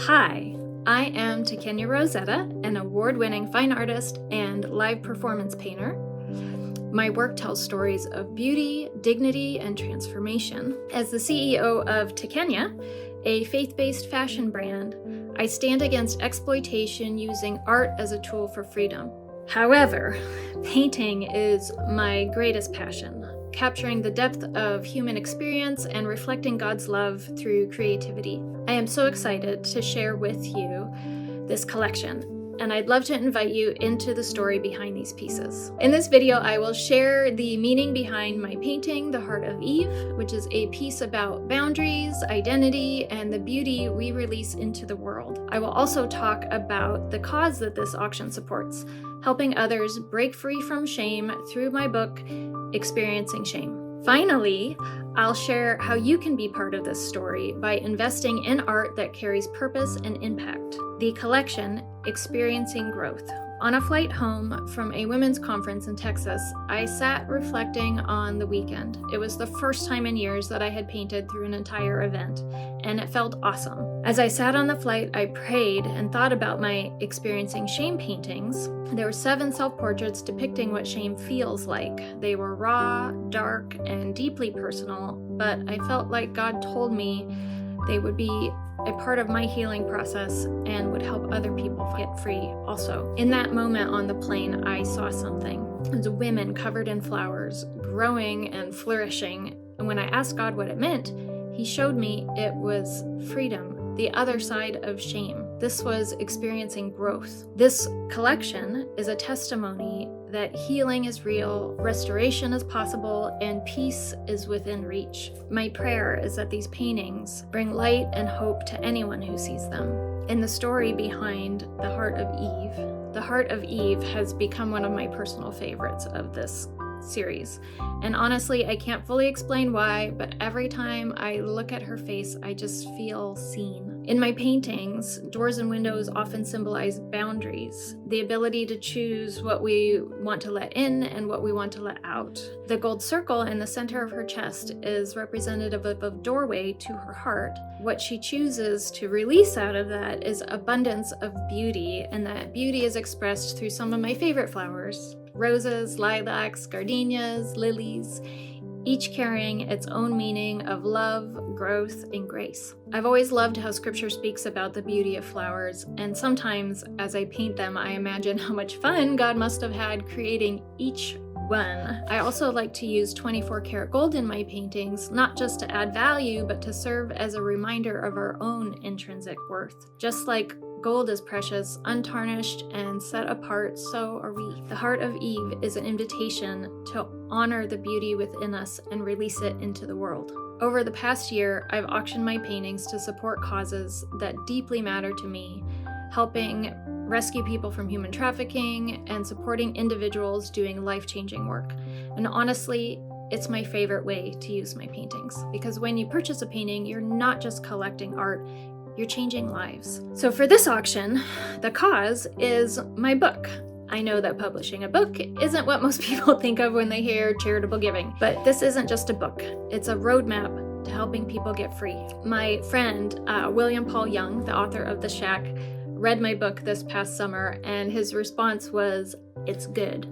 Hi, I am Takenya Rosetta, an award-winning fine artist and live performance painter. My work tells stories of beauty, dignity, and transformation. As the CEO of Takenya, a faith-based fashion brand, I stand against exploitation using art as a tool for freedom. However, painting is my greatest passion, capturing the depth of human experience and reflecting God's love through creativity. I am so excited to share with you this collection, and I'd love to invite you into the story behind these pieces. In this video, I will share the meaning behind my painting, The Heart of Eve, which is a piece about boundaries, identity, and the beauty we release into the world. I will also talk about the cause that this auction supports, helping others break free from shame through my book, Experiencing Shame. Finally, I'll share how you can be part of this story by investing in art that carries purpose and impact. The collection, Experiencing Growth. On a flight home from a women's conference in Texas, I sat reflecting on the weekend. It was the first time in years that I had painted through an entire event, and it felt awesome. As I sat on the flight, I prayed and thought about my Experiencing Shame paintings. There were 7 self-portraits depicting what shame feels like. They were raw, dark, and deeply personal, but I felt like God told me they would be a part of my healing process and would help other people get free also. In that moment on the plane, I saw something. It was women covered in flowers, growing and flourishing. And when I asked God what it meant, He showed me it was freedom, the other side of shame. This was experiencing growth. This collection is a testimony that healing is real, restoration is possible, and peace is within reach. My prayer is that these paintings bring light and hope to anyone who sees them. In the story behind The Heart of Eve, The Heart of Eve has become one of my personal favorites of this series. And honestly, I can't fully explain why, but every time I look at her face, I just feel seen. In my paintings, doors and windows often symbolize boundaries, the ability to choose what we want to let in and what we want to let out. The gold circle in the center of her chest is representative of a doorway to her heart. What she chooses to release out of that is abundance of beauty, and that beauty is expressed through some of my favorite flowers: roses, lilacs, gardenias, lilies, each carrying its own meaning of love, growth, and grace. I've always loved how scripture speaks about the beauty of flowers, and sometimes as I paint them, I imagine how much fun God must have had creating each one. I also like to use 24 karat gold in my paintings, not just to add value, but to serve as a reminder of our own intrinsic worth. Just like gold is precious, untarnished, and set apart, so are we. The Heart of Eve is an invitation to honor the beauty within us and release it into the world. Over the past year, I've auctioned my paintings to support causes that deeply matter to me, helping rescue people from human trafficking and supporting individuals doing life-changing work. And honestly, it's my favorite way to use my paintings, because when you purchase a painting, you're not just collecting art, you're changing lives. So for this auction, the cause is my book. I know that publishing a book isn't what most people think of when they hear charitable giving, but this isn't just a book. It's a roadmap to helping people get free. My friend, William Paul Young, the author of The Shack, read my book this past summer, and his response was, "It's good.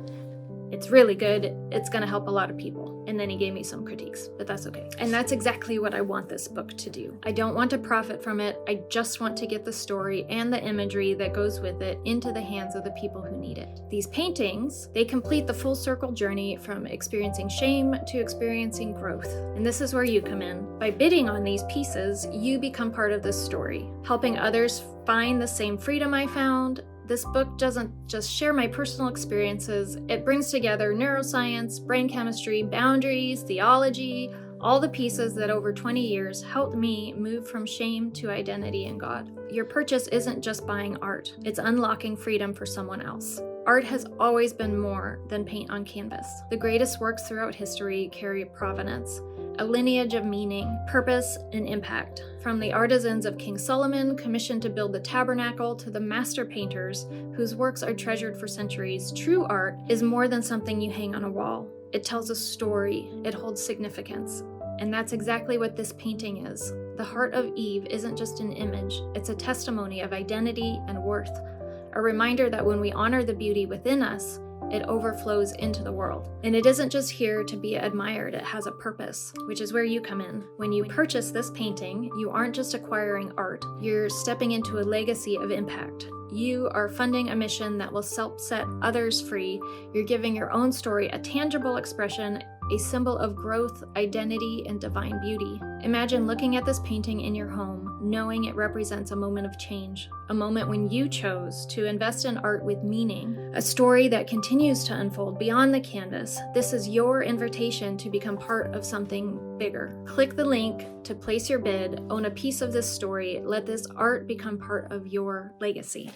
It's really good. It's gonna help a lot of people." And then he gave me some critiques, but that's okay. And that's exactly what I want this book to do. I don't want to profit from it. I just want to get the story and the imagery that goes with it into the hands of the people who need it. These paintings, they complete the full circle journey from experiencing shame to experiencing growth. And this is where you come in. By bidding on these pieces, you become part of this story, helping others find the same freedom I found. This book doesn't just share my personal experiences, it brings together neuroscience, brain chemistry, boundaries, theology, all the pieces that over 20 years helped me move from shame to identity in God. Your purchase isn't just buying art, it's unlocking freedom for someone else. Art has always been more than paint on canvas. The greatest works throughout history carry provenance, a lineage of meaning, purpose, and impact. From the artisans of King Solomon, commissioned to build the tabernacle, to the master painters whose works are treasured for centuries, true art is more than something you hang on a wall. It tells a story, it holds significance, and that's exactly what this painting is. the heart of Eve isn't just an image, it's a testimony of identity and worth, a reminder that when we honor the beauty within us, it overflows into the world. And it isn't just here to be admired, it has a purpose, which is where you come in. When you purchase this painting, you aren't just acquiring art, you're stepping into a legacy of impact. You are funding a mission that will set others free. You're giving your own story a tangible expression, a symbol of growth, identity, and divine beauty. Imagine looking at this painting in your home, knowing it represents a moment of change, a moment when you chose to invest in art with meaning, a story that continues to unfold beyond the canvas. This is your invitation to become part of something bigger. Click the link to place your bid, own a piece of this story, let this art become part of your legacy.